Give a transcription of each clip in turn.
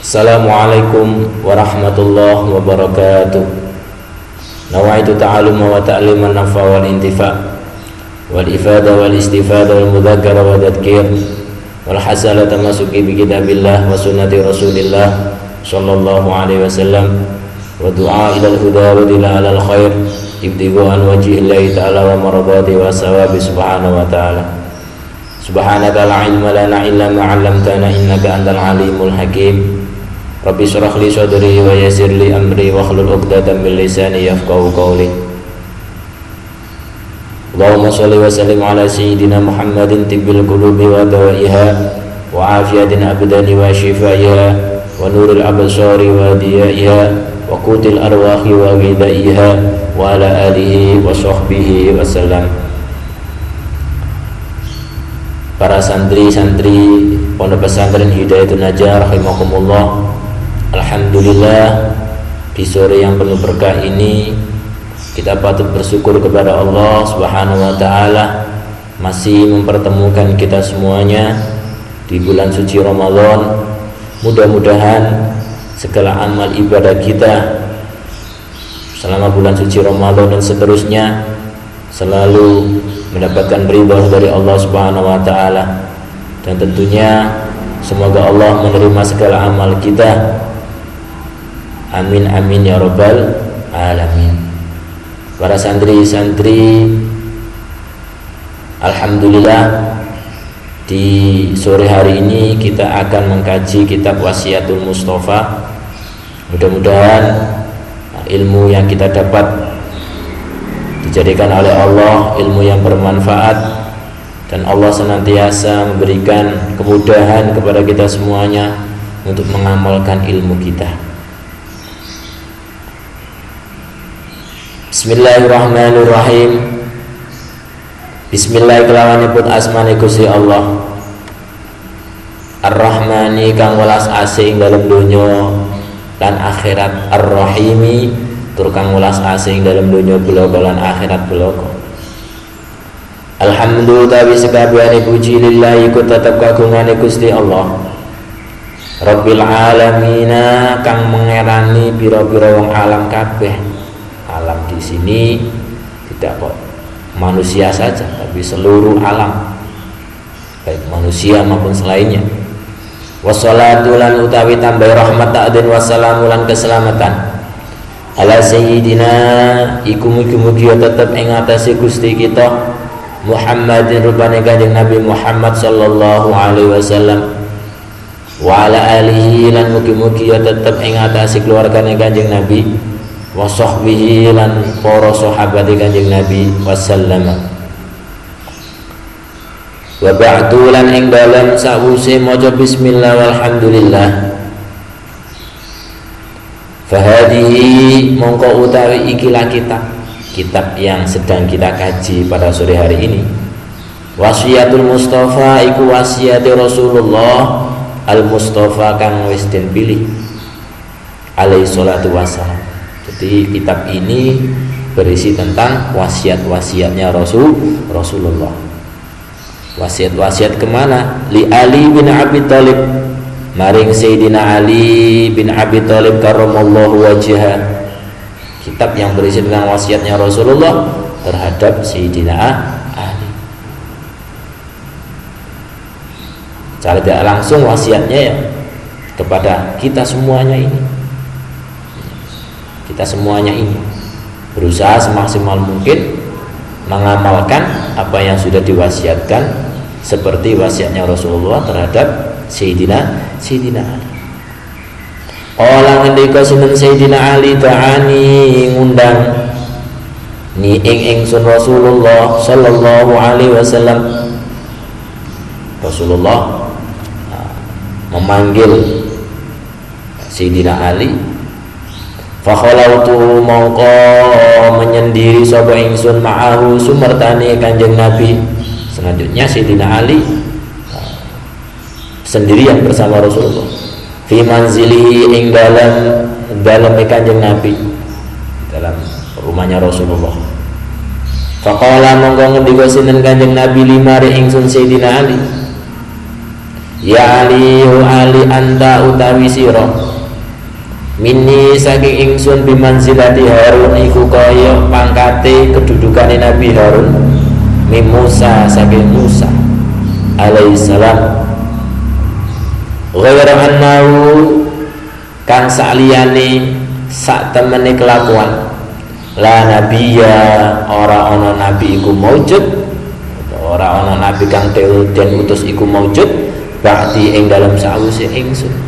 Assalamualaikum warahmatullahi wabarakatuh. Nawaitu ta'aluma wa ta'liman nafa wal intifa wal ifada wal istifada wal mudzakkara wa tadhkir wal hasala tamasuki bi kitabillah wa sunnati rasulillah sallallahu alaihi wasallam wa du'a ila al-huda wa ila al khair ibtighu'an wajhillahi ta'ala wa maradati wa sawabi subhanahu wa ta'ala. Subhanaka la ilma lana illa ma 'allamtana innaka antal alimul hakim. Rabbi shrah li sadri wa yassir li amri wa hlul 'uqdatam min lisani yafqahu qawli. Allahumma shalli wa sallim ala sayyidina Muhammadin tibbil qulubi wa dawaiha wa afiyatin abdani wa shifaiha wa nuril absari wa diyaiha wa qutil arwahi wa ghidaiha wa ala alihi wa sahbihi wa sallam. Para santri-santri Pondok Pesantren Hidayatun Najah rahimakumullah. Alhamdulillah, di sore yang penuh berkah ini kita patut bersyukur kepada Allah Subhanahu wa taala masih mempertemukan kita semuanya di bulan suci Ramadan. Mudah-mudahan segala amal ibadah kita selama bulan suci Ramadan dan seterusnya selalu mendapatkan ridha dari Allah Subhanahu wa taala, dan tentunya semoga Allah menerima segala amal kita. Amin amin ya rabbal alamin. Para santri-santri, alhamdulillah di sore hari ini kita akan mengkaji kitab Wasiatul Mustafa. Mudah-mudahan ilmu yang kita dapat dijadikan oleh Allah ilmu yang bermanfaat, dan Allah senantiasa memberikan kemudahan kepada kita semuanya untuk mengamalkan ilmu kita. Bismillahirrahmanirrahim. Bismillahirrahmanirrahim. Asmane Gusti Allah Ar-Rahmani kang welas asing dalam dunya lan akhirat, Ar-Rahimi tur kang welas asing dalam dunya belaga lan akhirat belaga. Alhamdulillah sakabehane puji lillahi ku tetep kagungane Gusti Allah Rabbil alamin kang mengerani pira-pira wong alam kabeh. Alam di sini tidak kok manusia saja, tapi seluruh alam, baik manusia maupun selainnya. Wassalatu lan utawi tambah rahmat ta'din wassalamu lan keselamatan ala sayyidina iku mugi-mugi tetep ing atase Gusti kita Muhammadin rupane Kanjeng Nabi Muhammad sallallahu alaihi wasallam wa ala alihi lan mugi-mugi tetep ing atase keluargane Kanjeng Nabi wa sahbihi lan para sahabat Kanjeng Nabi wasallama. Wa ba'du lan ing dalem sawise maca bismillah walhamdulillah. Fahadihi mongko utawi ikilah kitab yang sedang kita kaji pada sore hari ini. Wasiatul Mustafa iku wasiate Rasulullah al Mustafa kang wis den pilih alaihi salatu wassalam. Jadi kitab ini berisi tentang wasiat-wasiatnya Rasulullah. Wasiat-wasiat kemana? Li Ali bin Abi Thalib, maring Sayyidina Ali bin Abi Thalib karramallahu wajhah. Kitab yang berisi tentang wasiatnya Rasulullah terhadap Sayyidina Ali. Secara tidak langsung wasiatnya ya kepada kita semuanya ini. Kita semuanya ini berusaha semaksimal mungkin mengamalkan apa yang sudah diwasiatkan seperti wasiatnya Rasulullah terhadap Sayyidina Ali. Olang ngendika sinten Sayyidina Ali ta'ani ngundang ni ingsun Rasulullah sallallahu alaihi wasallam. Rasulullah memanggil Sayyidina Ali. Fakhalautu mongko menyendiri sapa ingsun ma'ahu sumertane Kanjeng Nabi. Selanjutnya Sayyidina Ali sendirian bersama Rasulullah fi manzilihi ing dalam Kanjeng Nabi, dalam rumahnya Rasulullah. Faqala mongko ngendika sinten Kanjeng Nabi limari ingsun Sayyidina Ali, ya Ali anta utawi sira Minni saking ingsun bimanzilati Harun iku kaya pangkate kedudukane Nabi Harun min Musa saking Musa alaihi salam. Ghayra annahu kang saliyane sak temene kelakuan la nabiyya ora ana nabi iku maujud, ora ana nabi kang den utus iku maujud ba'di ing dalam sawise ingsun.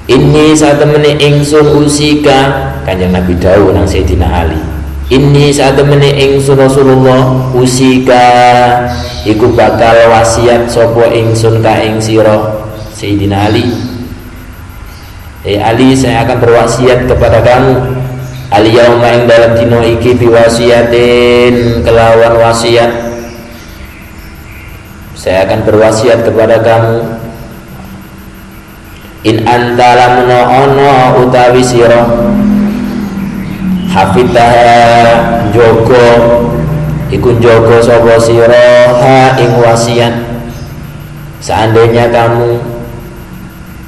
Inni saat temene ingsun usika, kanjeng Nabi dawuh nang Sayyidina Ali. Inni saat temene ingsun Rasulullah usika iku bakal wasiat sapa ingsun ka ing sira Sayyidina Ali. Ali, saya akan berwasiat kepada kamu al-yauma ing dalam dino iki biwasiatin kelawan wasiat. Saya akan berwasiat kepada kamu in antara ono utawi sira hafitaha jogo iku jogo sapa sira ha ing wasiat. Seandainya kamu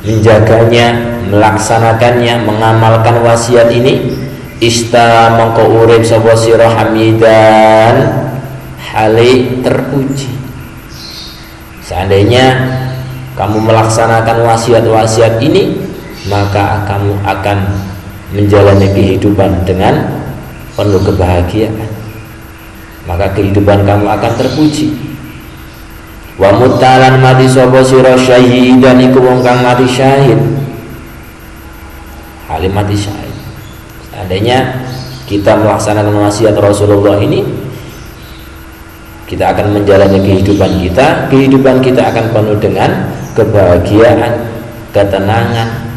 menjaganya, melaksanakannya, mengamalkan wasiat ini, ista mongko urip sapa sira hamidan hale terpuji. Seandainya kamu melaksanakan wasiat-wasiat ini, maka kamu akan menjalani kehidupan dengan penuh kebahagiaan. Maka kehidupan kamu akan terpuji. Wa mutalan mati sapa sira syahidan iku wong kang mati syahid. Halim mati syahid. Seandainya kita melaksanakan wasiat Rasulullah ini, kita akan menjalani kehidupan kita akan penuh dengan kebahagiaan, ketenangan,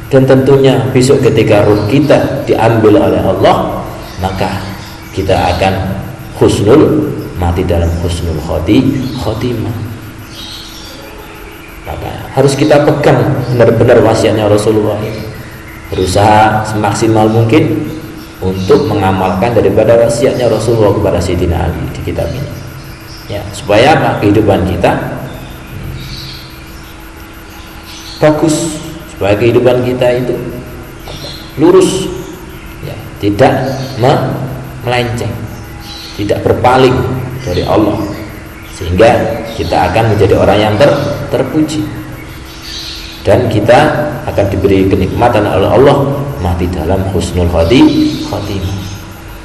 dan tentunya besok ketika ruh kita diambil oleh Allah, maka kita akan mati dalam husnul khotimah. Maka harus kita pegang benar-benar wasiatnya Rasulullah ini, berusaha semaksimal mungkin untuk mengamalkan daripada wasiatnya Rasulullah kepada Sayyidina Ali di kitab ini, ya, supaya apa? Kehidupan kita bagus, supaya kehidupan kita itu lurus, ya, tidak melenceng, tidak berpaling dari Allah, sehingga kita akan menjadi orang yang terpuji, dan kita akan diberi kenikmatan oleh Allah mati dalam husnul khotimah.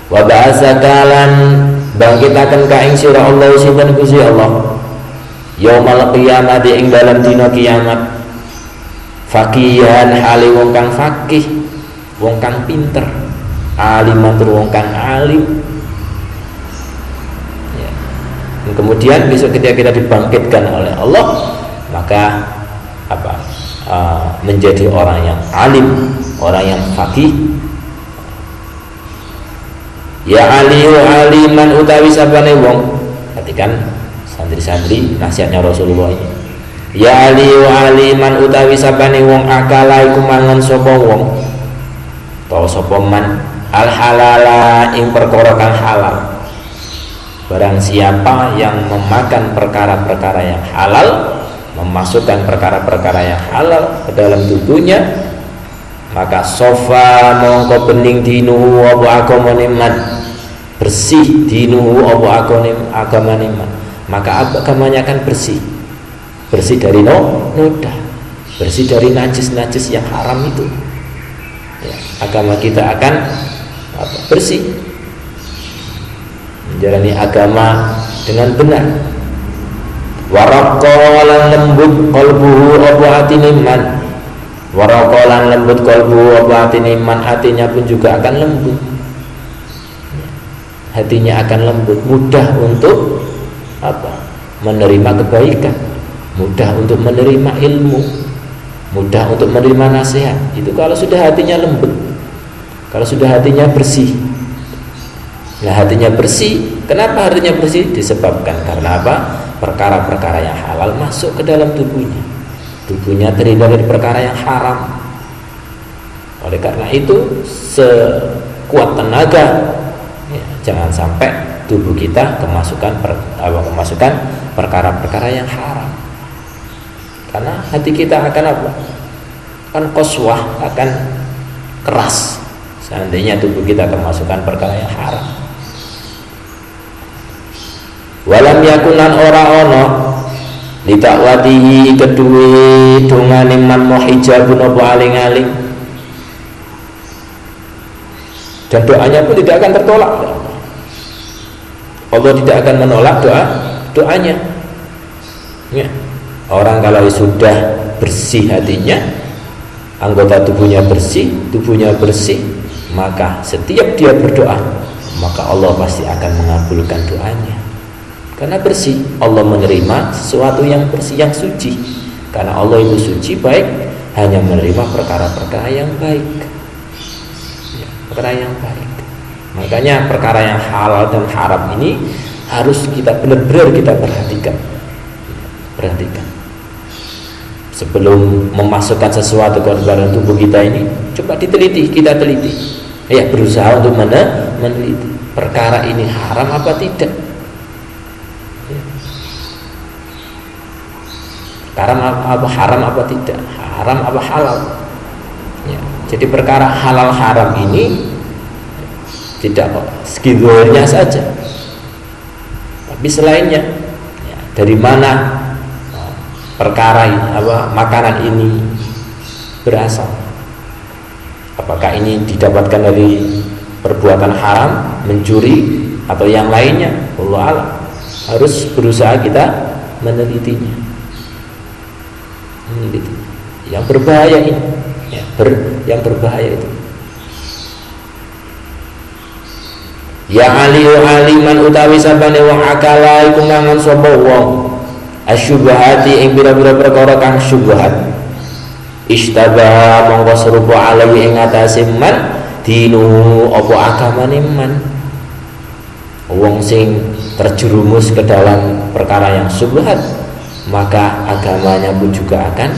Wa ba'asakalan bangkitaken ka ing sira Allah sinten Gusti Allah yaumal qiyamah ing dalam dina kiamat faqihan hale wong kang faqih, wong kang pinter, aliman wong kang alim, ya. Dan kemudian besok ketika kita dibangkitkan oleh Allah, maka menjadi orang yang alim, orang yang faqih. Ya aliyu aliman utawi sabane wong, perhatikan santri-santri nasihatnya Rasulullah ini. Ya aliyu aliman utawi sabane wong akala iku mangan sapa wong utawa sapa man al halala ing perkara kang halal. Barang siapa yang memakan perkara-perkara yang halal, memasukkan perkara-perkara yang halal ke dalam tubuhnya, maka sofa mongko bening dinuhu apa agamane man, bersih dinuhu apa agamane man, maka agamanya akan bersih dari noda, bersih dari najis-najis yang haram itu, ya, agama kita akan bersih, menjalani agama dengan benar. Waraqalan lembut qalbuhu apa atine man, waraqalan lembut qalbuhu apa atine man, hatinya pun juga akan lembut, hatinya akan lembut, mudah untuk menerima kebaikan, mudah untuk menerima ilmu, mudah untuk menerima nasihat. Itu kalau sudah hatinya lembut, kalau sudah hatinya bersih. Nah, hatinya bersih, kenapa hatinya bersih? Disebabkan karena apa? Perkara-perkara yang halal masuk ke dalam tubuhnya, tubuhnya terhindar dari perkara yang haram. Oleh karena itu, sekuat tenaga, ya, jangan sampai tubuh kita kemasukan perkara-perkara yang haram. Karena hati kita akan apa? Akan qaswah, akan keras seandainya tubuh kita kemasukan perkara yang haram. Walam yakunan ora ono litakwatihi kedue dongane man muhijabun apa aling-aling, dan doanya pun tidak akan tertolak. Allah tidak akan menolak doanya. Ya. Orang kalau sudah bersih hatinya, anggota tubuhnya bersih, maka setiap dia berdoa, maka Allah pasti akan mengabulkan doanya. Karena bersih, Allah menerima sesuatu yang bersih, yang suci. Karena Allah itu suci, baik, hanya menerima perkara-perkara yang baik. Ya, perkara yang baik. Makanya perkara yang halal dan haram ini harus kita benar-benar kita perhatikan. Sebelum memasukkan sesuatu ke dalam tubuh kita ini, coba kita teliti. Ya, berusaha untuk meneliti perkara ini haram apa tidak. Haram apa tidak, haram apa halal. Ya, jadi perkara halal haram ini tidak segitu-nya saja, tapi selainnya. Ya, dari mana perkara makanan ini berasal? Apakah ini didapatkan dari perbuatan haram, mencuri, atau yang lainnya? Allah alam. Harus berusaha kita menelitinya. Yang berbahaya ini, ya, yang berbahaya itu. Ya aliman utawi sabane wong akala iku mangan sapa wong asyubhati ing pira-pira perkara kang syubhat, istabah mongko serupa alai ing atase man dinu apa agamane man. Wong sing terjerumus ke dalam perkara yang syubhat, maka agamanya pun juga akan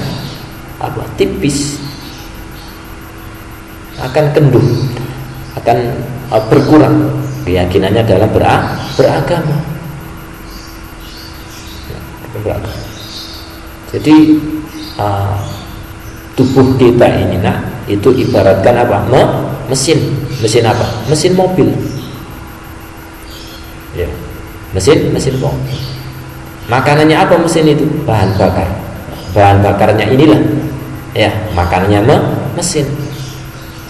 tipis, akan kenduh, akan berkurang keyakinannya dalam beragama. Jadi tubuh kita ini itu ibaratkan apa? Mesin apa? Mesin mobil. Ya, mesin mobil. Makanannya apa mesin itu? Bahan bakar. Bahan bakarnya inilah, ya, makanannya mesin.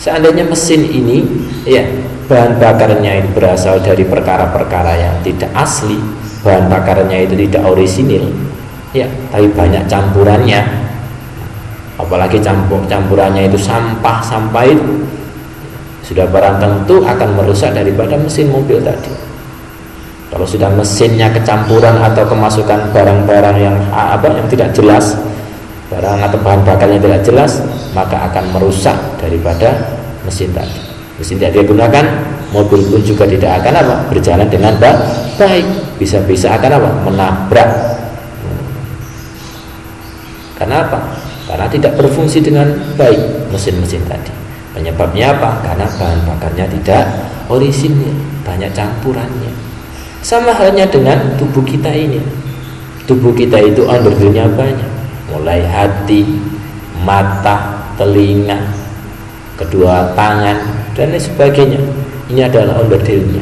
Seandainya mesin ini, ya, bahan bakarnya itu berasal dari perkara-perkara yang tidak asli, bahan bakarnya itu tidak orisinil, ya, tapi banyak campurannya. Apalagi campurannya itu sampah itu sudah barang tentu akan merusak daripada mesin mobil tadi. Kalau sudah mesinnya kecampuran atau kemasukan barang-barang yang tidak jelas, barang atau bahan bakarnya tidak jelas, maka akan merusak daripada mesin tadi. Mesin tidak digunakan, mobil pun juga tidak akan berjalan dengan baik. Bisa-bisa akan menabrak. Karena apa? Karena tidak berfungsi dengan baik mesin-mesin tadi. Penyebabnya apa? Karena bahan bakarnya tidak orisinil, banyak campurannya. Sama halnya dengan tubuh kita ini. Tubuh kita itu onderdilnya banyak, mulai hati, mata, telinga, kedua tangan, dan lain sebagainya. Ini adalah onderdilnya.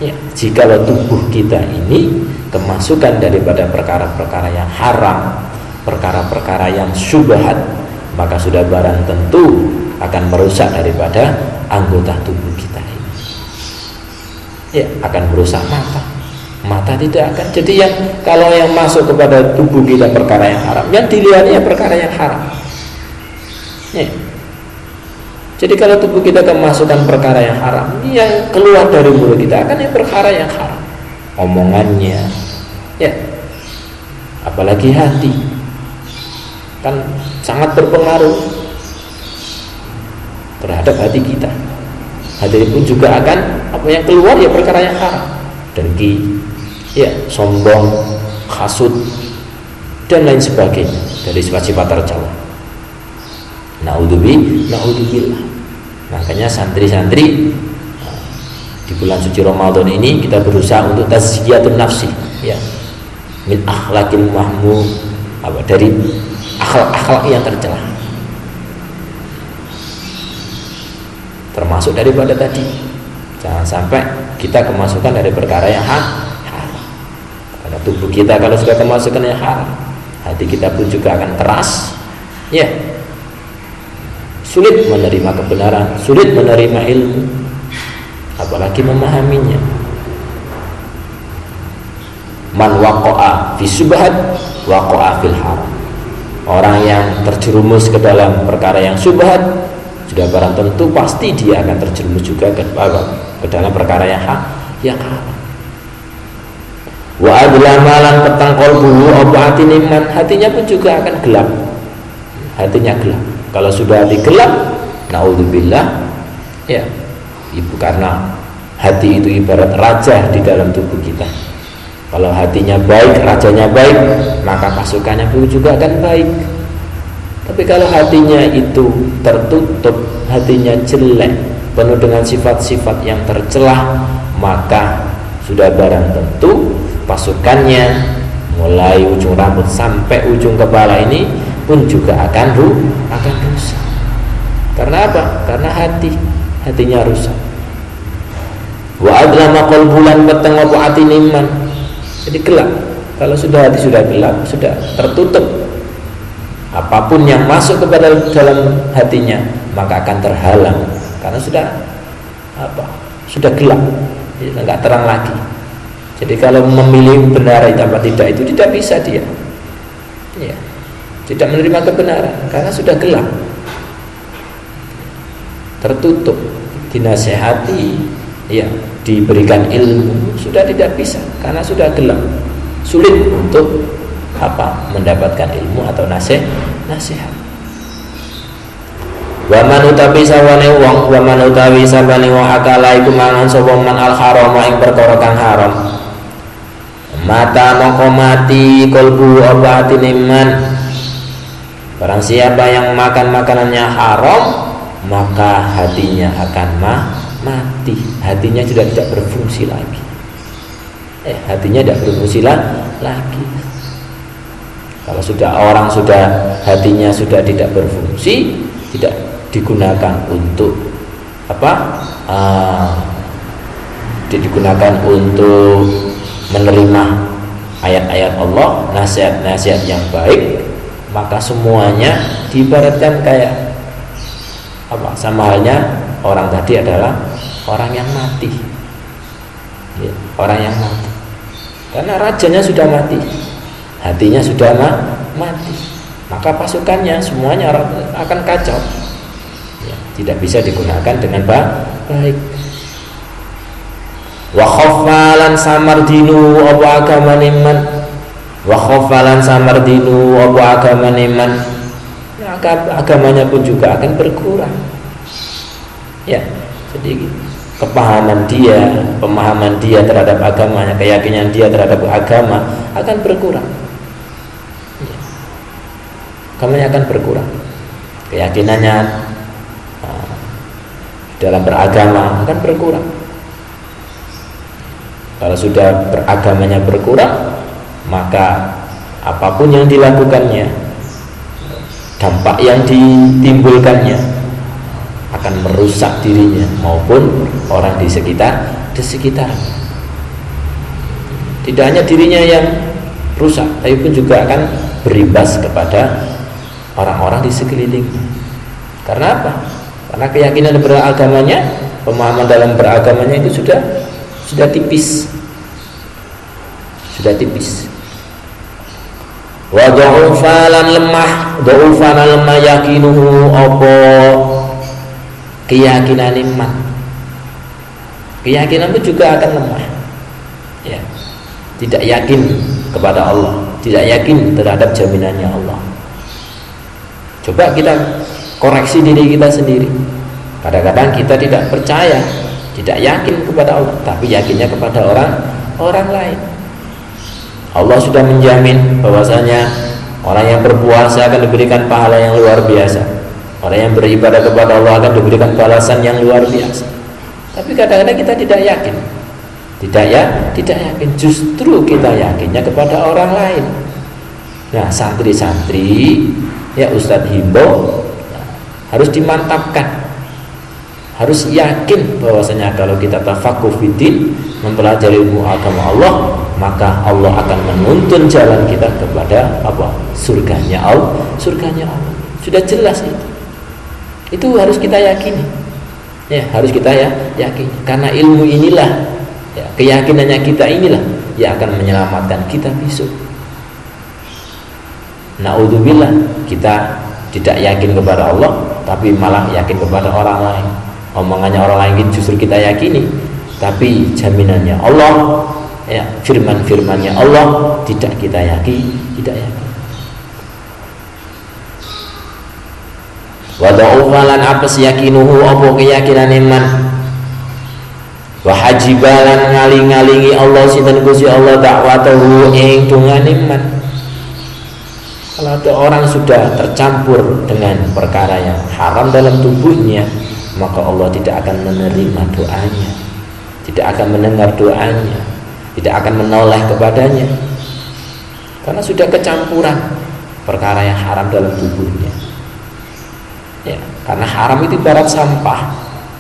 Ya, jikalau tubuh kita ini kemasukan daripada perkara-perkara yang haram, perkara-perkara yang syubhat, maka sudah barang tentu akan merusak daripada anggota tubuh kita ini. Ya, akan merusak mata tidak akan. Jadi kalau yang masuk kepada tubuh kita perkara yang haram, yang dilihatnya perkara yang haram, ya. Jadi kalau tubuh kita kemasukan perkara yang haram, yang keluar dari mulut kita akan yang perkara yang haram, omongannya, ya, apalagi hati kan sangat berpengaruh terhadap hati kita. Hati pun juga akan yang keluar ya perkara yang haram, dengki, ya, sombong, hasud, dan lain sebagainya dari sifat-sifat tercela. Naudzubillah. Makanya santri-santri di bulan suci Ramadan ini kita berusaha untuk tazkiyatun nafsi, ya, min akhlaqil mahmud, dari akhlak-akhlak yang tercela. Termasuk daripada tadi, jangan sampai kita kemasukan dari perkara yang haram. Karena tubuh kita kalau sudah kemasukan yang haram, hati kita pun juga akan keras, ya, sulit menerima kebenaran, sulit menerima ilmu, apalagi memahaminya. Man waqa'a fi subhat waqa'a fil haram. Orang yang terjerumus ke dalam perkara yang subhat, sudah barang tentu pasti dia akan terjerumus juga ke dalam perkara yang haram. Wa adlama lan petang qalbuhu apa atiniman, hatinya pun juga akan gelap. Hatinya gelap. Kalau sudah hati gelap, naudzubillah, ya, ibu, karena hati itu ibarat raja di dalam tubuh kita. Kalau hatinya baik, rajanya baik, maka pasukannya pun juga akan baik. Tapi kalau hatinya itu tertutup, hatinya jelek, penuh dengan sifat-sifat yang tercelah, maka sudah barang tentu pasukannya mulai ujung rambut sampai ujung kepala ini pun juga akan rusak. Karena apa? Karena hatinya rusak. Wa adlama qalbulan peteng apa atiniman. Jadi gelap. Kalau sudah hati sudah gelap, sudah tertutup, apapun yang masuk kepada dalam hatinya maka akan terhalang karena sudah gelap, tidak terang lagi. Jadi kalau memilih benar apa tidak itu tidak bisa dia, ya, tidak menerima kebenaran karena sudah gelap, tertutup, dinasehati, ya, diberikan ilmu sudah tidak bisa karena sudah gelap, sulit untuk mendapatkan ilmu atau nasihat. Wa man utawi sabane wong akala iku mangan sapa man al haram ing perkara kang haram. Mata mongko mati kolbu apa atine man. Barang siapa yang makan makanannya haram, maka hatinya akan mati. Hatinya sudah tidak berfungsi lagi. Hatinya tidak berfungsi lagi. Kalau orang sudah hatinya sudah tidak berfungsi, tidak digunakan untuk digunakan untuk menerima ayat-ayat Allah, nasihat-nasihat yang baik, maka semuanya diibaratkan kayak sama halnya orang tadi adalah orang yang mati, ya, orang yang mati karena rajanya sudah mati, hatinya sudah mati, maka pasukannya semuanya akan kacau, ya, tidak bisa digunakan dengan baik. Wa khaffalan samardinu apa agamaniman, wa khaffalan samardinu apa agamaniman, agamanya pun juga akan berkurang, ya. Jadi pemahaman dia terhadap agamanya, keyakinan dia terhadap agama akan berkurang, ya. Agamanya akan berkurang, keyakinannya dalam beragama akan berkurang. Kalau sudah beragamanya berkurang, maka apapun yang dilakukannya, dampak yang ditimbulkannya akan merusak dirinya maupun orang di sekitar. Tidak hanya dirinya yang rusak, tapi pun juga akan berimbas kepada orang-orang di sekelilingnya. Karena apa? Karena keyakinan beragamanya, pemahaman dalam beragamanya itu sudah tipis. Wa dha'ufalan lemah yakinuhu apa keyakinan iman. Keyakinan itu juga akan lemah, ya. Tidak yakin kepada Allah, tidak yakin terhadap jaminannya Allah. Coba kita koreksi diri kita sendiri. Kadang-kadang kita tidak percaya, tidak yakin kepada Allah, tapi yakinnya kepada orang lain. Allah sudah menjamin bahwasanya orang yang berpuasa akan diberikan pahala yang luar biasa. Orang yang beribadah kepada Allah akan diberikan balasan yang luar biasa. Tapi kadang-kadang kita tidak yakin. Tidak yakin. Justru kita yakinnya kepada orang lain. Nah, santri-santri ya Ustadz himbau harus dimantapkan, harus yakin bahwasanya kalau kita tafaqquh fiddin, mempelajari ilmu agama Allah, maka Allah akan menuntun jalan kita kepada apa? Surganya Allah. Sudah jelas itu. Itu harus kita yakini. Ya, harus kita yakini. Karena ilmu inilah, ya, keyakinannya kita inilah yang akan menyelamatkan kita besok. Naudzubillah, kita tidak yakin kepada Allah, tapi malah yakin kepada orang lain. Omongannya orang lain justru kita yakini, tapi jaminannya Allah, ya, firman-firmannya Allah tidak kita yakini. Wa da'ufalan apes yakinuhu apa keyakinan iman. Wa hajibalan ngaling-ngalingi Allah sinten Gusti Allah dakwatahu ing dungan iman. Kalau ada orang sudah tercampur dengan perkara yang haram dalam tubuhnya, maka Allah tidak akan menerima doanya, tidak akan mendengar doanya, tidak akan menoleh kepadanya, karena sudah kecampuran perkara yang haram dalam tubuhnya. Ya, karena haram itu ibarat sampah.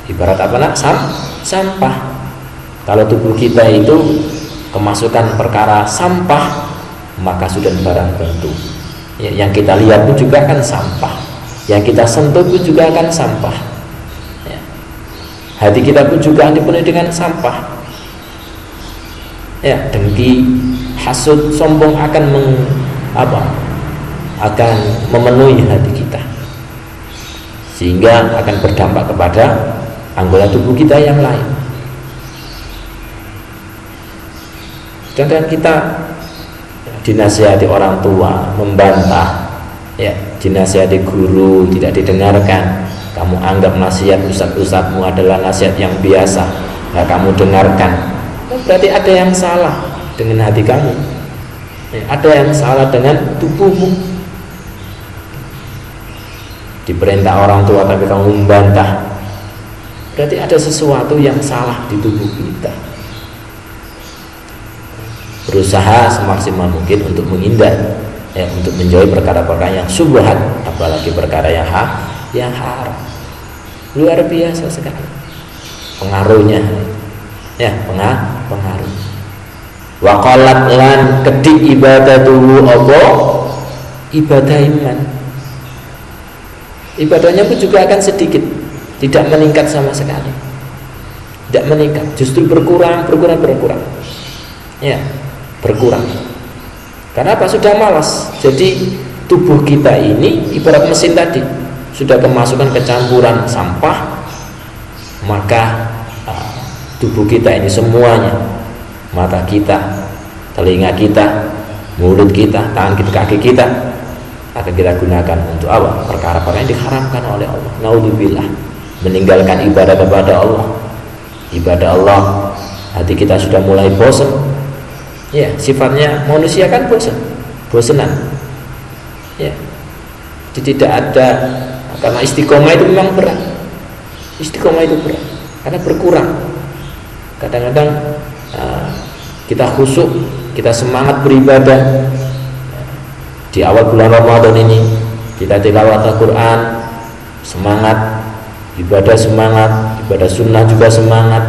Ibarat apa nak? Sampah. Kalau tubuh kita itu kemasukan perkara sampah, maka sudah barang tentu. Ya, yang kita lihat pun juga akan sampah, yang kita sentuh pun juga akan sampah. Ya. Hati kita pun juga dipenuhi dengan sampah. Ya, dengki, hasud, sombong akan akan memenuhi hati kita, sehingga akan berdampak kepada anggota tubuh kita yang lain. Sedangkan kita dinasihati orang tua, membantah, ya, dinasihati guru, tidak didengarkan. Kamu anggap nasihat ustadz-ustadzmu adalah nasihat yang biasa, nggak kamu dengarkan. Berarti ada yang salah dengan hati kamu, ya, ada yang salah dengan tubuhmu. Diperintah orang tua tapi kamu membantah, berarti ada sesuatu yang salah di tubuh kita. Berusaha semaksimal mungkin untuk menghindar, ya, untuk menjauhi perkara-perkara yang syubhat, apalagi perkara yang haram. Luar biasa sekali pengaruhnya, ya, pengaruh. Wa qalat lan kedik ibadatuhu apa? Ibadah iman. Ibadahnya pun juga akan sedikit, tidak meningkat sama sekali. Tidak meningkat, justru berkurang. Ya, berkurang. Karena apa? Sudah malas. Jadi tubuh kita ini ibarat mesin tadi, sudah kemasukan kecampuran sampah, maka tubuh kita ini semuanya, mata kita, telinga kita, mulut kita, tangan kita, kaki kita, akan kita gunakan untuk apa? Perkara-perkara yang diharamkan oleh Allah. Naudzubillah, meninggalkan ibadah kepada Allah. Ibadah Allah, hati kita sudah mulai bosan. Ya, sifatnya manusia kan bosenan. Ya, jadi tidak ada, karena istiqomah itu memang berat. Istiqomah itu berat, karena berkurang. Kadang-kadang kita khusyuk, kita semangat beribadah. Di awal bulan Ramadan ini kita tilawah Al-Quran, semangat, ibadah sunnah juga semangat.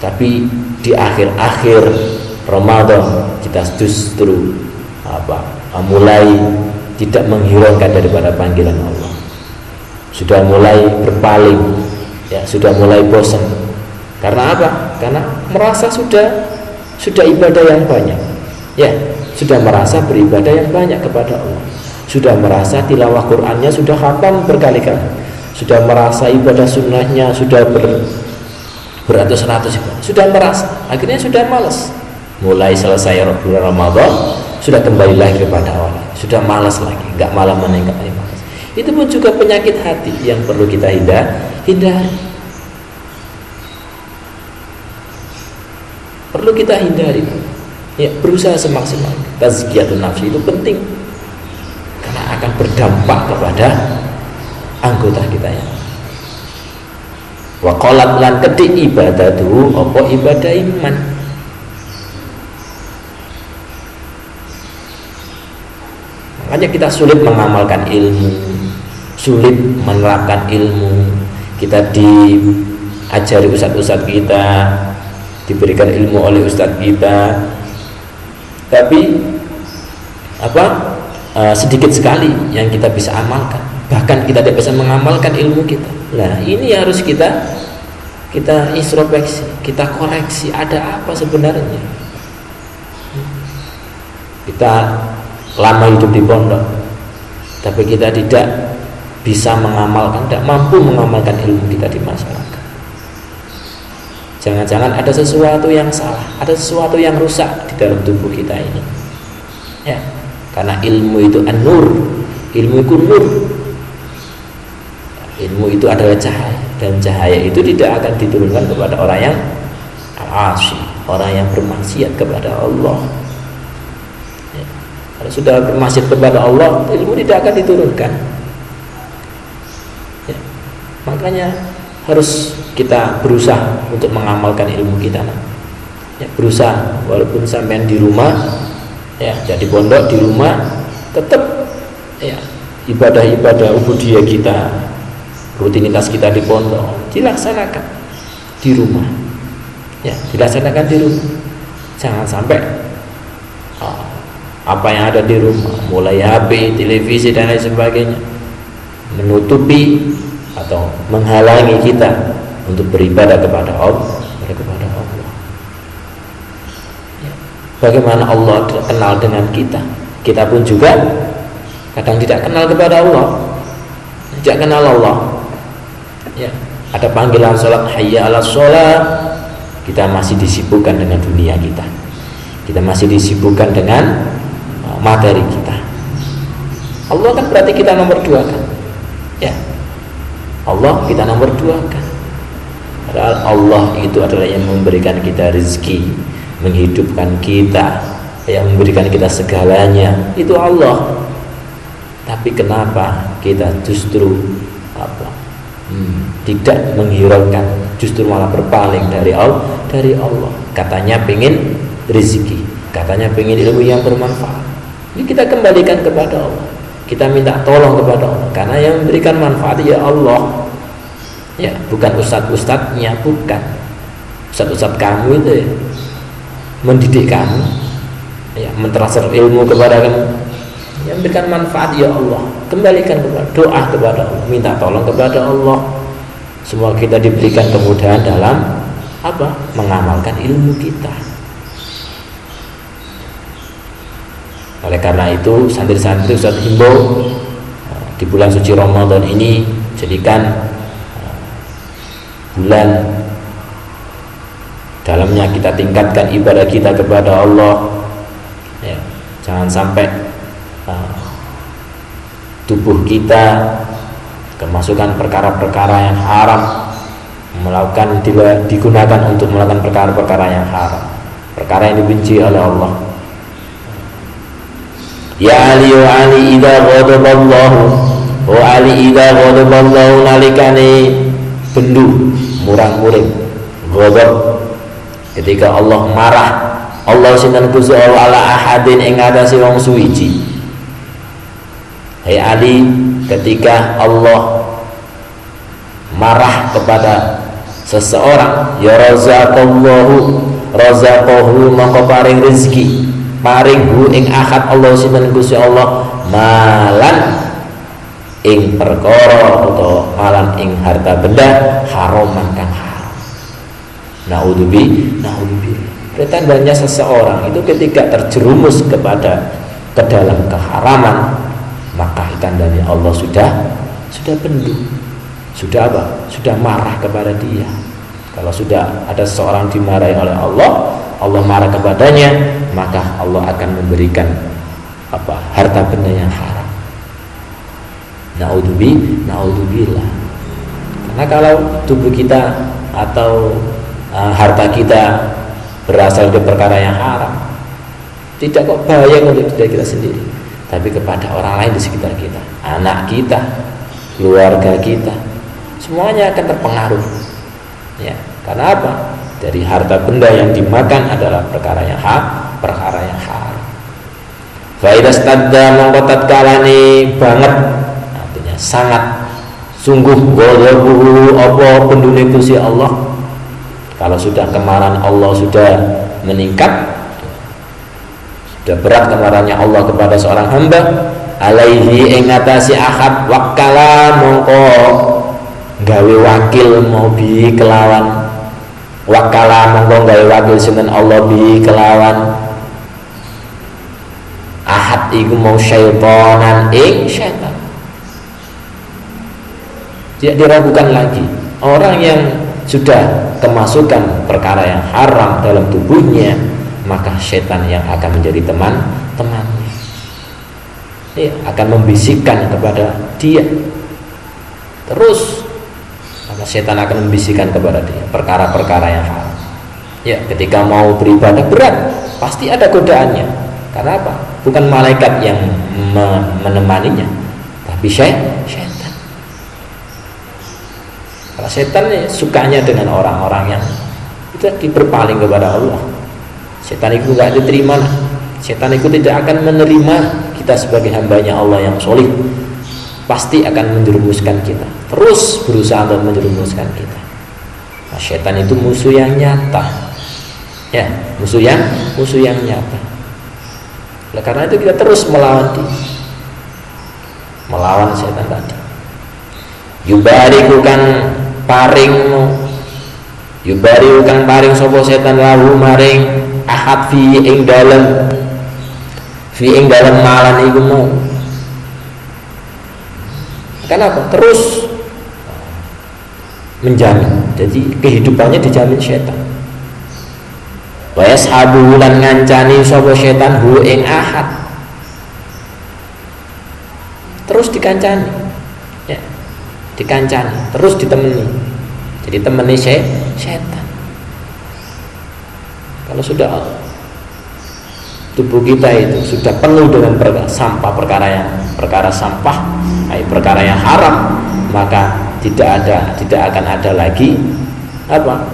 Tapi di akhir-akhir Ramadan kita justru mulai tidak menghiraukan daripada panggilan Allah, sudah mulai berpaling, ya, sudah mulai bosan. Karena apa? Karena merasa sudah ibadah yang banyak, ya, sudah merasa beribadah yang banyak kepada Allah, sudah merasa tilawah Qur'annya sudah khatam berkali-kali, sudah merasa ibadah sunnahnya sudah beratus-ratus, sudah merasa, akhirnya sudah malas. Mulai selesai bulan Ramadan sudah kembali lagi kepada Allah, sudah malas lagi, nggak malah meningkat lagi malas. Itu pun juga penyakit hati yang perlu kita hindari. Perlu kita hindari. Ya, berusaha semaksimal. Tazkiyatun nafsi itu penting, karena akan berdampak kepada anggota kita ya. Wa qalat lan kedik ibadatuhu apa ibadah iman. Makanya kita sulit mengamalkan ilmu, sulit menerapkan ilmu. Kita diajari ustadz-ustadz kita, diberikan ilmu oleh ustadz kita, tapi sedikit sekali yang kita bisa amalkan. Bahkan kita tidak bisa mengamalkan ilmu kita. Nah, ini harus kita introspeksi, kita koreksi, ada apa sebenarnya. Kita lama hidup di pondok, tapi kita tidak bisa mengamalkan, tidak mampu mengamalkan ilmu kita di masyarakat. Jangan-jangan ada sesuatu yang salah, ada sesuatu yang rusak di dalam tubuh kita ini. Ya, karena ilmu itu an-nur, ilmu itu nur. Ilmu itu adalah cahaya, dan cahaya itu tidak akan diturunkan kepada orang yang al-asy, orang yang bermaksiat kepada Allah. Ya, kalau sudah bermaksiat kepada Allah, ilmu tidak akan diturunkan. Ya, makanya harus kita berusaha untuk mengamalkan ilmu kita. Ya, berusaha, walaupun sampean di rumah, ya, jadi pondok di rumah, tetap ya ibadah-ibadah ubudiyah kita, rutinitas kita di pondok dilaksanakan di rumah. Ya, dilaksanakan di rumah. Jangan sampai apa yang ada di rumah, mulai HP, televisi dan lain sebagainya, menutupi atau menghalangi kita untuk beribadah kepada Allah. Ya. Bagaimana Allah kenal dengan kita? Kita pun juga kadang tidak kenal kepada Allah, tidak kenal Allah. Ya, ada panggilan sholat, hayya ala sholat, kita masih disibukkan dengan dunia kita, kita masih disibukkan dengan materi kita. Allah kan berarti kita nomor dua kan? Ya, Allah kita nomor dua kan? Padahal Allah itu adalah yang memberikan kita rezeki, menghidupkan kita, yang memberikan kita segalanya, itu Allah. Tapi kenapa kita justru tidak menghiraukan, justru malah berpaling dari Allah? Katanya pengen rezeki, katanya pengen ilmu yang bermanfaat. Ini kita kembalikan kepada Allah, kita minta tolong kepada Allah, karena yang memberikan manfaat ya Allah. Ya, bukan ustadz-ustadznya, bukan ustadz-ustadz kamu itu ya, mendidik kamu, ya, mentransfer ilmu kepada kamu. Yang memberikan manfaat ya Allah, kembalikan kepada doa kepada Allah, minta tolong kepada Allah. Semua kita diberikan kemudahan dalam mengamalkan ilmu kita. Oleh karena itu, santri-santri Ustaz himbau di bulan suci Ramadan ini, jadikan bulan dalamnya kita tingkatkan ibadah kita kepada Allah. Ya, jangan sampai tubuh kita kemasukan perkara-perkara yang haram, digunakan untuk melakukan perkara-perkara yang haram, perkara yang dibenci oleh Allah. Ya Ali wa Ali idza ghadaballahu wa Ali idza ghadaballahu nalikane bendu murang-muring ghadab, ketika Allah marah, Allah sinten Gusti Allah ala ahadin ing atase wong suwiji. Hai Ali, ketika Allah marah kepada seseorang, ya razaqahu mongko paring rezeki, paring hu ing ahad Allah sinten Gusti Allah malan ing perkara utawa malan ing harta benda haraman kang haram. Naudzubillah. Tandanya seseorang itu ketika terjerumus ke dalam keharaman, maka tandanya Allah sudah bendu, sudah marah kepada dia. Kalau sudah ada seorang dimarahi oleh Allah, Allah marah kepadanya, maka Allah akan memberikan harta benda yang haram. Naudzubillah. Karena kalau tubuh kita atau harta kita berasal dari perkara yang haram, tidak kok bahaya untuk diri kita sendiri, tapi kepada orang lain di sekitar kita, anak kita, keluarga kita, semuanya akan terpengaruh. Ya, karena apa? Dari harta benda yang dimakan adalah perkara yang haram. Fa idza stadda mongko tatkalane banget, artinya sangat sungguh ghadabuhu apa pendune Gusti Allah. Kalau sudah kemarahan Allah sudah meningkat, sudah berat kemarahannya Allah kepada seorang hamba, alaihi ing ngatasi ahad wakala mongko gawe wakil mau bi kelawan, wakala mongko gawe wakil sinten Allah bi kelawan ahad iku mau syaitanan ing syaitan. Tidak diragukan lagi, orang yang sudah kemasukan perkara yang haram dalam tubuhnya, maka syaitan yang akan menjadi temannya. Ya, akan membisikkan kepada dia terus, maka syaitan akan membisikkan kepada dia perkara-perkara yang haram. Ya, ketika mau beribadah berat, pasti ada godaannya. Karena apa? Bukan malaikat yang menemaninya, tapi syaitan. Karena setan sukanya dengan orang-orang yang itu berpaling kepada Allah. Setan itu tidak diterima. Setan itu tidak akan menerima kita sebagai hambanya Allah yang solih. Pasti akan menjerumuskan kita, terus berusaha untuk menjerumuskan kita. Nah, setan itu musuh yang nyata, ya, musuh yang nyata. Nah, karena itu kita terus melawan dia, melawan setan tadi. Yubariku kan paringmu, yubariku kan paring sapa setan lahu maring ahad fi ing dalem malan iku mau. Kenapa? Terus menjamin, jadi kehidupannya dijamin setan. Wa yashabu lan ngancani sapa setan hu ing ahad, terus dikancani, ya, dikancani, terus ditemani. Jadi temani setan. Kalau sudah tubuh kita itu sudah penuh dengan perkara sampah, perkara yang haram, maka tidak akan ada lagi apa?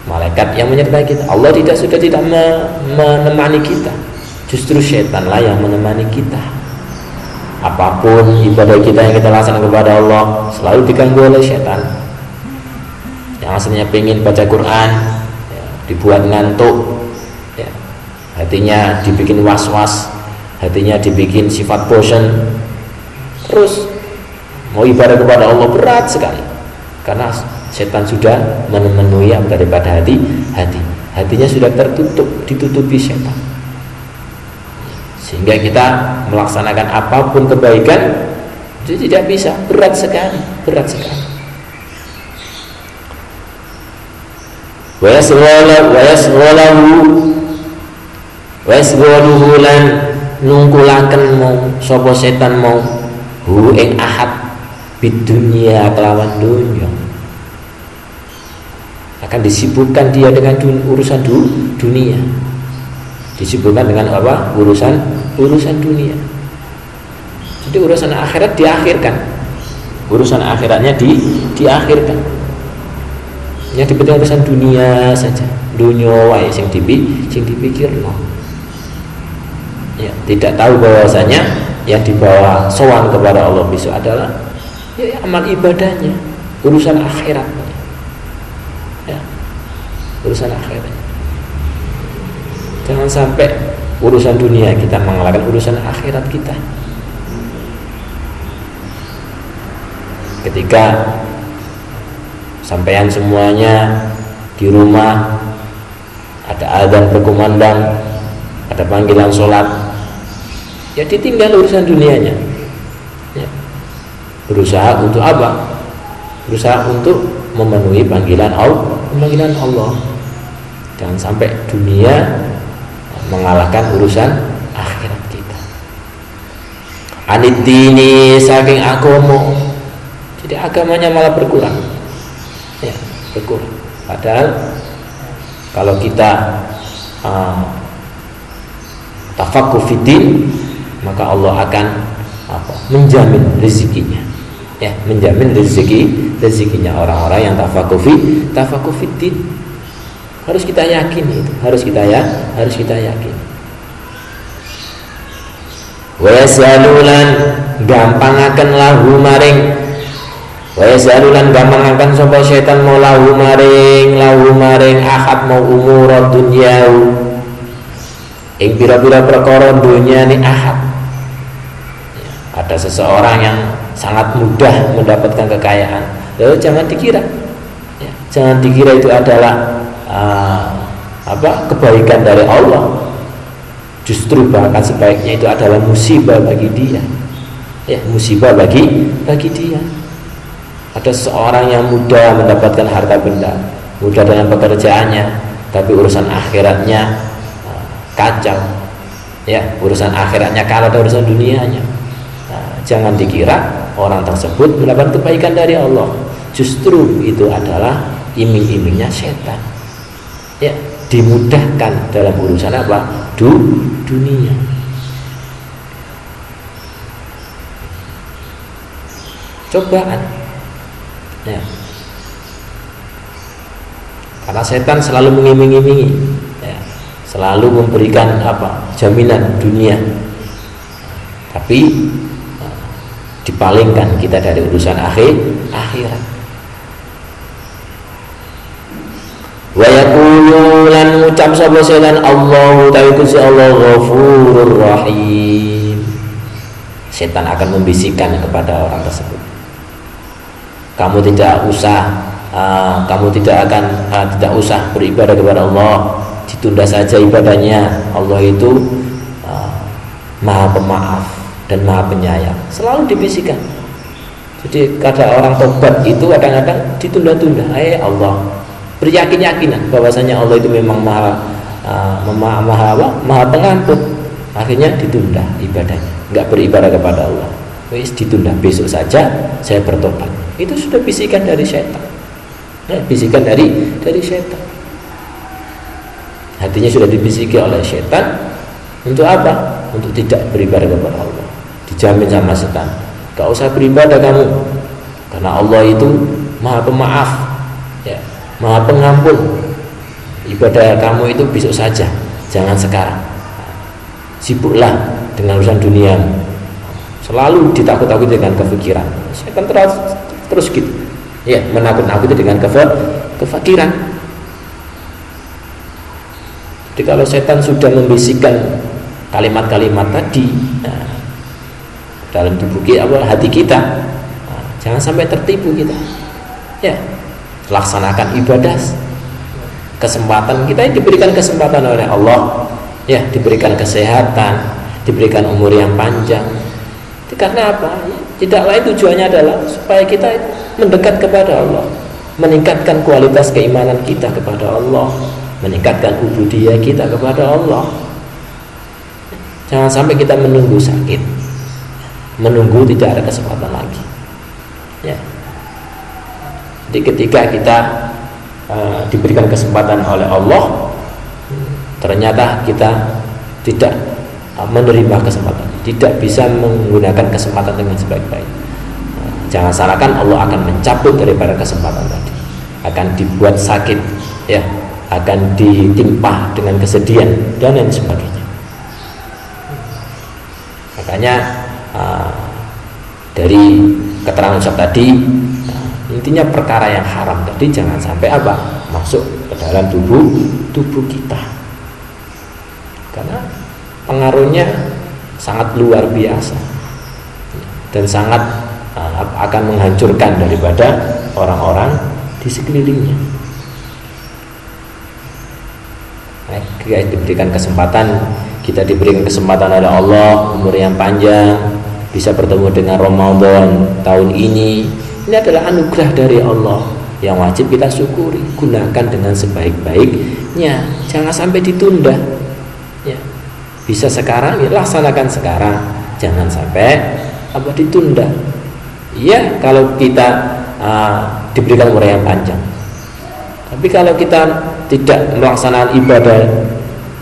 Malaikat yang menyertai kita. Allah sudah tidak menemani kita. Justru setanlah yang menemani kita. Apapun ibadah kita yang kita laksanakan kepada Allah selalu diganggu oleh setan. Yang aslinya pengen baca Quran, ya, dibuat ngantuk, ya, hatinya dibikin was-was, hatinya dibikin sifat bosan, terus mau ibadah kepada Allah berat sekali karena setan sudah memenuhi daripada hatinya sudah ditutupi setan, sehingga kita melaksanakan apapun kebaikan itu tidak bisa, berat sekali. Wa yasghaluhu lan nungkulaken mau sapa setan mau hu ing ahad bidunya kelawan dunya, akan disibukkan dia dengan urusan dunia, disibukkan dengan apa? urusan dunia. Jadi urusan akhirat diakhirkan, urusan akhiratnya diakhirkan. Yang dipenting urusan dunia saja, dunia wae sing dipikirno. Ya, tidak tahu bahwasanya yang dibawa sowan kepada Allah besok adalah ya, amal ibadahnya, urusan akhirat. Ya, urusan akhirat. Jangan sampai urusan dunia kita mengalahkan urusan akhirat kita. Ketika sampean semuanya di rumah ada adzan berkumandang, ada panggilan sholat, ya ditinggal urusan dunianya, ya. Berusaha untuk apa? Berusaha untuk memenuhi panggilan Allah. Jangan sampai dunia mengalahkan urusan akhirat kita. Anid dini saking agama, jadi agamanya malah berkurang. Ya, berkurang. Padahal kalau kita tafaqquh fiddin, maka Allah akan menjamin rezekinya. Ya, menjamin rezekinya orang-orang yang tafaqquh fiddin. Harus kita yakin itu, harus kita yakin. Wa yasalulan gampangaken lahu maring wa yasalulan gampangaken sapa setan mau lahu maring ahad mau umur dunya ing pira-pira perkara dunya ni ahad. Ada seseorang yang sangat mudah mendapatkan kekayaan, lalu jangan dikira itu adalah kebaikan dari Allah. Justru bahkan sebaiknya itu adalah musibah bagi dia, musibah bagi dia. Ada seorang yang mudah mendapatkan harta benda, mudah dalam pekerjaannya, tapi urusan akhiratnya kacau, urusan akhiratnya kalah dari urusan dunianya. Jangan dikira orang tersebut mendapatkan kebaikan dari Allah, justru itu adalah iming-imingnya setan. Dimudahkan dalam urusan apa? Dunia. Cobaan. Karena setan selalu mengiming-imingi, selalu memberikan jaminan dunia, tapi dipalingkan kita dari urusan akhirat. Wa yaqulu lan ngucap sapa setan Allahu ta'ala Gusti Allah Ghafurur Rahim. Setan akan membisikkan kepada orang tersebut, kamu tidak usah beribadah kepada Allah, ditunda saja ibadahnya. Allah itu Maha Pemaaf dan Maha Penyayang, selalu dibisikkan. Jadi kata orang tobat itu kadang-kadang ditunda-tunda. Allah beryakin-yakinan bahwasanya Allah itu memang maha pengampun, akhirnya ditunda ibadahnya, nggak beribadah kepada Allah. Ditunda, besok saja saya bertobat. Itu sudah bisikan dari setan. Bisikan dari setan. Hatinya sudah dibisiki oleh setan untuk apa? Untuk tidak beribadah kepada Allah. Dijamin sama setan, gak usah beribadah kamu, karena Allah itu Maha Pemaaf, Maha Pengampun. Ibadah kamu itu besok saja, jangan sekarang. Sibuklah dengan urusan dunia. Selalu ditakut-takuti dengan kefikiran. Setan terus gitu, menakut-nakuti dengan kefakiran. Jadi kalau setan sudah membisikkan kalimat-kalimat tadi dalam tubuh hati kita, jangan sampai tertipu kita. Laksanakan ibadah, kesempatan kita diberikan kesempatan oleh Allah, diberikan kesehatan, diberikan umur yang panjang. Itu karena apa? Tidak lain tujuannya adalah supaya kita mendekat kepada Allah, meningkatkan kualitas keimanan kita kepada Allah, meningkatkan ubudiyah kita kepada Allah. Jangan sampai kita menunggu sakit, menunggu tidak ada kesempatan lagi. Jadi ketika kita diberikan kesempatan oleh Allah, ternyata kita tidak menerima kesempatan, tidak bisa menggunakan kesempatan dengan sebaik-baik. Jangan salahkan Allah akan mencabut daripada kesempatan tadi, akan dibuat sakit, akan ditimpa dengan kesedihan dan lain sebagainya. Makanya dari keterangan Ustaz tadi, intinya perkara yang haram tadi jangan sampai masuk ke dalam tubuh kita, karena pengaruhnya sangat luar biasa dan sangat akan menghancurkan daripada orang-orang di sekelilingnya. Kita diberikan kesempatan oleh Allah, umur yang panjang, bisa bertemu dengan Ramadan tahun ini. Ini adalah anugerah dari Allah yang wajib kita syukuri. Gunakan dengan sebaik-baiknya, jangan sampai ditunda. Bisa sekarang, laksanakan sekarang, jangan sampai ditunda. Kalau kita diberikan umur yang panjang, tapi kalau kita tidak melaksanakan ibadah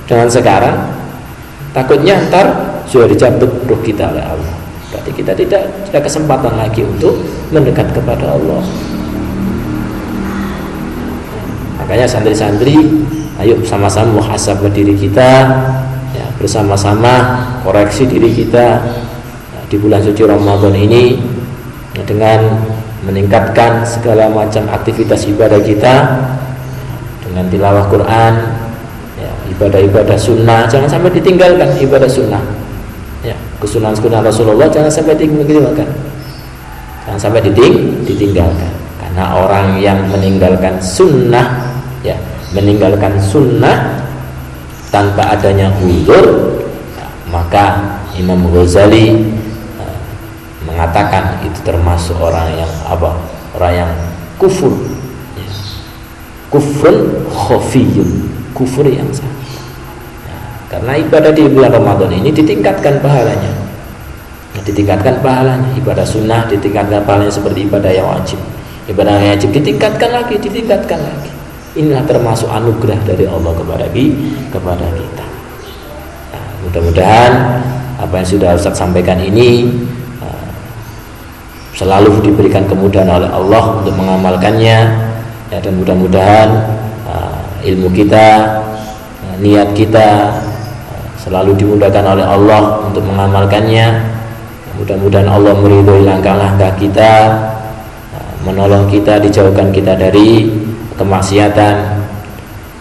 dengan sekarang, takutnya ntar sudah dicabut ruh kita oleh Allah. Berarti kita tidak ada kesempatan lagi untuk mendekat kepada Allah. Makanya santri-santri, ayo sama-sama muhasabah diri kita, bersama-sama koreksi diri kita di bulan suci Ramadan ini dengan meningkatkan segala macam aktivitas ibadah kita dengan tilawah Quran, ibadah-ibadah sunnah, jangan sampai ditinggalkan ibadah sunnah. Kesunahan-kesunahan Rasulullah jangan sampai ditinggalkan, jangan sampai ditinggalkan. Karena orang yang meninggalkan sunnah, meninggalkan sunnah tanpa adanya uzur, maka Imam Ghazali mengatakan itu termasuk orang yang orang yang kufur, kufrun khafiyun, kufur yang sah. Karena ibadah di bulan Ramadan ini ditingkatkan pahalanya, ibadah sunnah ditingkatkan pahalanya seperti ibadah yang wajib. Ibadah yang wajib ditingkatkan lagi. Inilah termasuk anugerah dari Allah kepada kita. Mudah-mudahan apa yang sudah Ustaz sampaikan ini selalu diberikan kemudahan oleh Allah untuk mengamalkannya, dan mudah-mudahan ilmu kita, niat kita selalu dimudahkan oleh Allah untuk mengamalkannya. Mudah-mudahan Allah meridhoi langkah-langkah kita, menolong kita, dijauhkan kita dari kemaksiatan,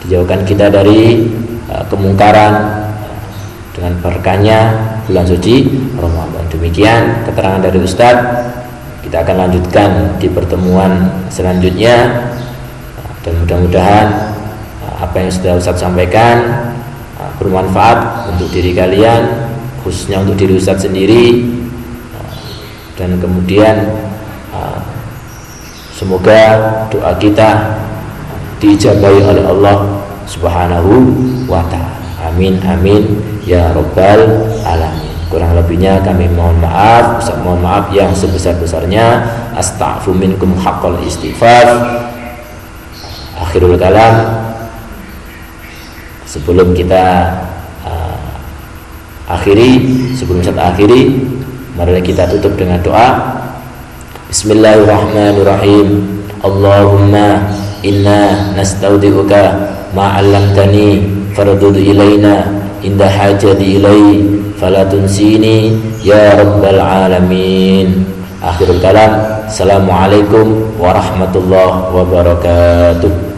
dijauhkan kita dari kemungkaran dengan berkahnya bulan suci Ramadan. Demikian keterangan dari Ustaz. Kita akan lanjutkan di pertemuan selanjutnya, dan mudah-mudahan apa yang sudah Ustaz sampaikan bermanfaat untuk diri kalian, khususnya untuk diri Ustaz sendiri, dan kemudian semoga doa kita diijabahi oleh Allah Subhanahu wa ta'ala. Amin amin ya rabbal alamin. Kurang lebihnya kami mohon maaf, Ustaz mohon maaf yang sebesar-besarnya. Astaghfiru minkum haqqal istighfar. Akhirul kalam, sebelum kita sebelum Ustaz akhiri, mari kita tutup dengan doa. Bismillahirrahmanirrahim. Allahumma inna nastaudi'uka ma 'allamtani fardud ilaina inda hajati ilai fala tunsini ya rabbal alamin. Akhirul kalam. Assalamualaikum warahmatullahi wabarakatuh.